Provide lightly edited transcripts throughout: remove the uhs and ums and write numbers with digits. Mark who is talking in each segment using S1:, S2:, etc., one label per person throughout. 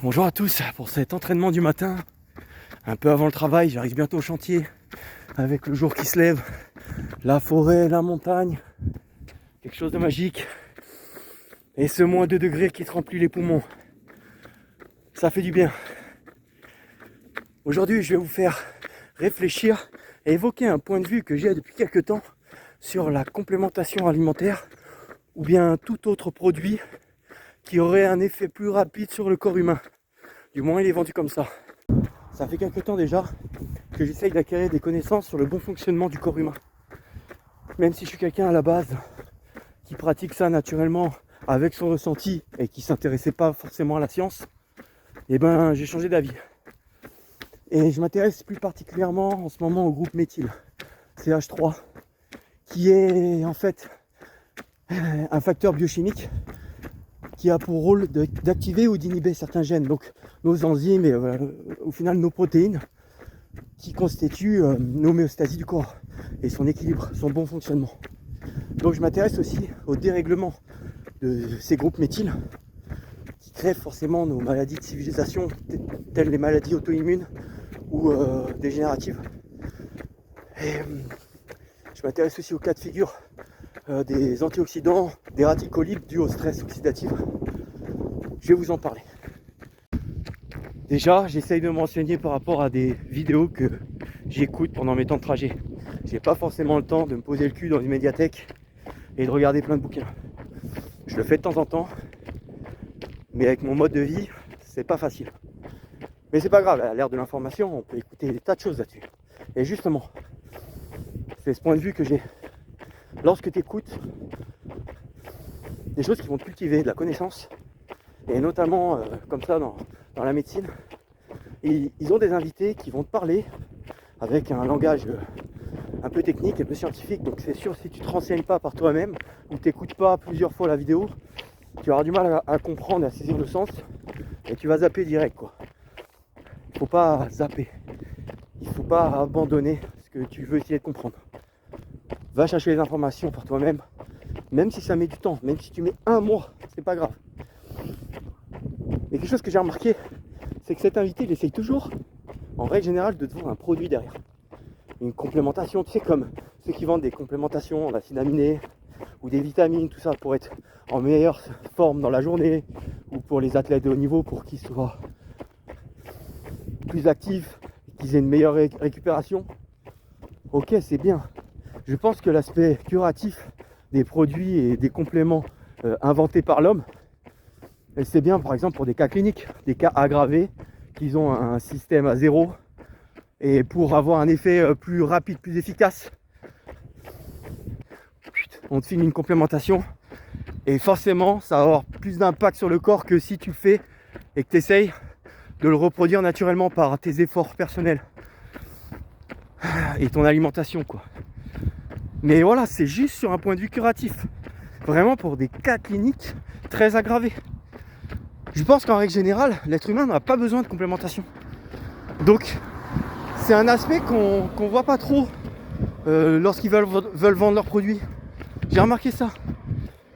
S1: Bonjour à tous pour cet entraînement du matin, un peu avant le travail, j'arrive bientôt au chantier avec le jour qui se lève, la forêt, la montagne, quelque chose de magique et ce moins 2 degrés qui te remplit les poumons, ça fait du bien. Aujourd'hui je vais vous faire réfléchir et évoquer un point de vue que j'ai depuis quelques temps sur la complémentation alimentaire ou bien tout autre produit qui aurait un effet plus rapide sur le corps humain. Du moins il est vendu comme ça. Ça fait quelques temps déjà que j'essaye d'acquérir des connaissances sur le bon fonctionnement du corps humain. Même si je suis quelqu'un à la base qui pratique ça naturellement avec son ressenti et qui ne s'intéressait pas forcément à la science, et ben j'ai changé d'avis. Et je m'intéresse plus particulièrement en ce moment au groupe méthyle, CH3, qui est en fait un facteur biochimique qui a pour rôle d'activer ou d'inhiber certains gènes, donc nos enzymes et au final nos protéines qui constituent l'homéostasie du corps et son équilibre, son bon fonctionnement. Donc je m'intéresse aussi au dérèglement de ces groupes méthyles qui créent forcément nos maladies de civilisation telles les maladies auto-immunes ou dégénératives. Et je m'intéresse aussi au cas de figure des antioxydants, des radicaux libres dus au stress oxydatif. Je vais vous en parler. Déjà, j'essaye de me renseigner par rapport à des vidéos que j'écoute pendant mes temps de trajet. J'ai pas forcément le temps de me poser le cul dans une médiathèque et de regarder plein de bouquins. Je le fais de temps en temps, mais avec mon mode de vie, c'est pas facile. Mais c'est pas grave, à l'ère de l'information, on peut écouter des tas de choses là-dessus. Et justement, c'est ce point de vue que j'ai. Lorsque tu écoutes des choses qui vont te cultiver de la connaissance, et notamment comme ça dans la médecine, et ils ont des invités qui vont te parler avec un langage un peu technique, un peu scientifique, donc c'est sûr si tu te renseignes pas par toi-même ou t'écoutes pas plusieurs fois la vidéo, tu auras du mal à comprendre et à saisir le sens et tu vas zapper direct quoi. Il faut pas zapper, il faut pas abandonner ce que tu veux essayer de comprendre. Va chercher les informations par toi-même, même si ça met du temps, même si tu mets 1 mois, c'est pas grave. Mais quelque chose que j'ai remarqué, c'est que cet invité, il essaye toujours, en règle générale, de te vendre un produit derrière. Une complémentation, tu sais, comme ceux qui vendent des complémentations en acides aminés ou des vitamines, tout ça, pour être en meilleure forme dans la journée, ou pour les athlètes de haut niveau, pour qu'ils soient plus actifs, qu'ils aient une meilleure récupération. Ok, c'est bien. Je pense que l'aspect curatif des produits et des compléments inventés par l'homme, et c'est bien par exemple pour des cas cliniques, des cas aggravés, qu'ils ont un système à zéro, et pour avoir un effet plus rapide, plus efficace, on te file une complémentation, et forcément ça va avoir plus d'impact sur le corps que si tu le fais et que tu essayes de le reproduire naturellement par tes efforts personnels et ton alimentation quoi. Mais voilà, c'est juste sur un point de vue curatif, vraiment pour des cas cliniques très aggravés. Je pense qu'en règle générale, l'être humain n'a pas besoin de complémentation. Donc, c'est un aspect qu'on voit pas trop lorsqu'ils veulent vendre leurs produits. J'ai remarqué ça.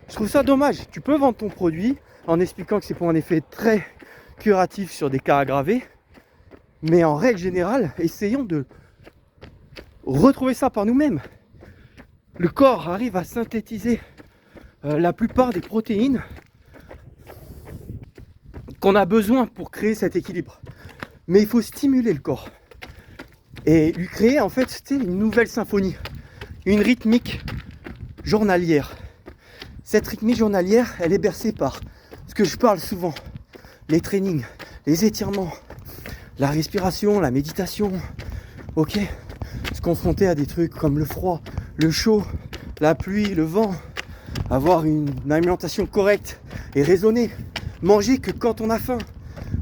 S1: Je trouve ça dommage. Tu peux vendre ton produit en expliquant que c'est pour un effet très curatif sur des cas aggravés. Mais en règle générale, essayons de retrouver ça par nous-mêmes. Le corps arrive à synthétiser la plupart des protéines qu'on a besoin pour créer cet équilibre. Mais il faut stimuler le corps et lui créer en fait une nouvelle symphonie, une rythmique journalière. Cette rythmique journalière, elle est bercée par ce que je parle souvent, les trainings, les étirements, la respiration, la méditation, ok, se confronter à des trucs comme le froid, le chaud, la pluie, le vent, avoir une alimentation correcte et raisonnée, manger que quand on a faim.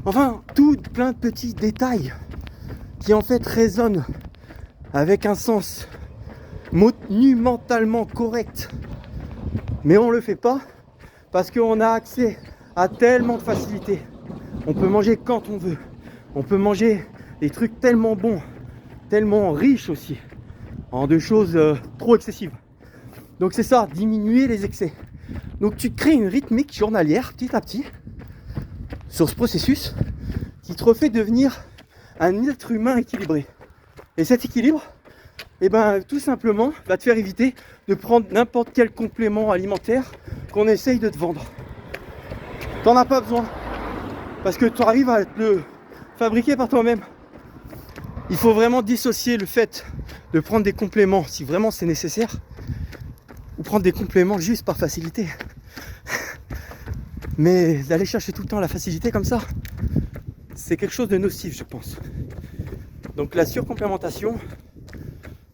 S1: Enfin, tout plein de petits détails qui en fait résonnent avec un sens monumentalement correct. Mais on le fait pas parce qu'on a accès à tellement de facilité. On peut manger quand on veut. On peut manger des trucs tellement bons, tellement riches aussi, en de choses trop excessives. Donc c'est ça, diminuer les excès. Donc tu crées une rythmique journalière petit à petit sur ce processus qui te refait devenir un être humain équilibré. Et cet équilibre, eh ben, tout simplement, va te faire éviter de prendre n'importe quel complément alimentaire qu'on essaye de te vendre. T'en as pas besoin. Parce que tu arrives à le fabriquer par toi-même. Il faut vraiment dissocier le fait de prendre des compléments si vraiment c'est nécessaire, ou prendre des compléments juste par facilité. Mais d'aller chercher tout le temps la facilité comme ça, c'est quelque chose de nocif, je pense. Donc la surcomplémentation,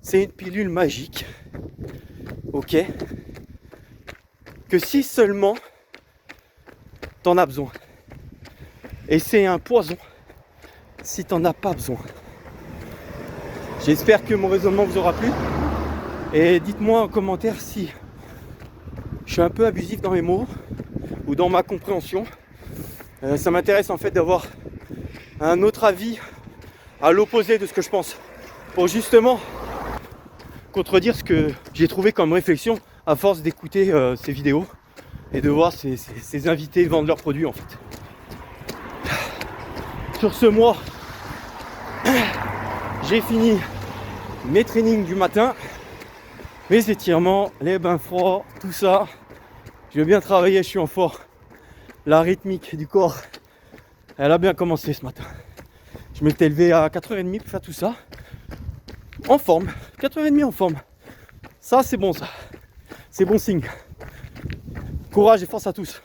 S1: c'est une pilule magique, ok, que si seulement t'en as besoin. Et c'est un poison si t'en as pas besoin. J'espère que mon raisonnement vous aura plu. Et dites-moi en commentaire si je suis un peu abusif dans mes mots ou dans ma compréhension. Ça m'intéresse en fait d'avoir un autre avis à l'opposé de ce que je pense, pour justement contredire ce que j'ai trouvé comme réflexion à force d'écouter ces vidéos et de voir ces invités vendre leurs produits en fait. Sur ce mois, j'ai fini mes trainings du matin, mes étirements, les bains froids, tout ça. Je vais bien travailler, je suis en forme. La rythmique du corps, elle a bien commencé ce matin. Je m'étais levé à 4h30 pour faire tout ça. En forme, 4h30 en forme. Ça c'est bon ça. C'est bon signe. Courage et force à tous.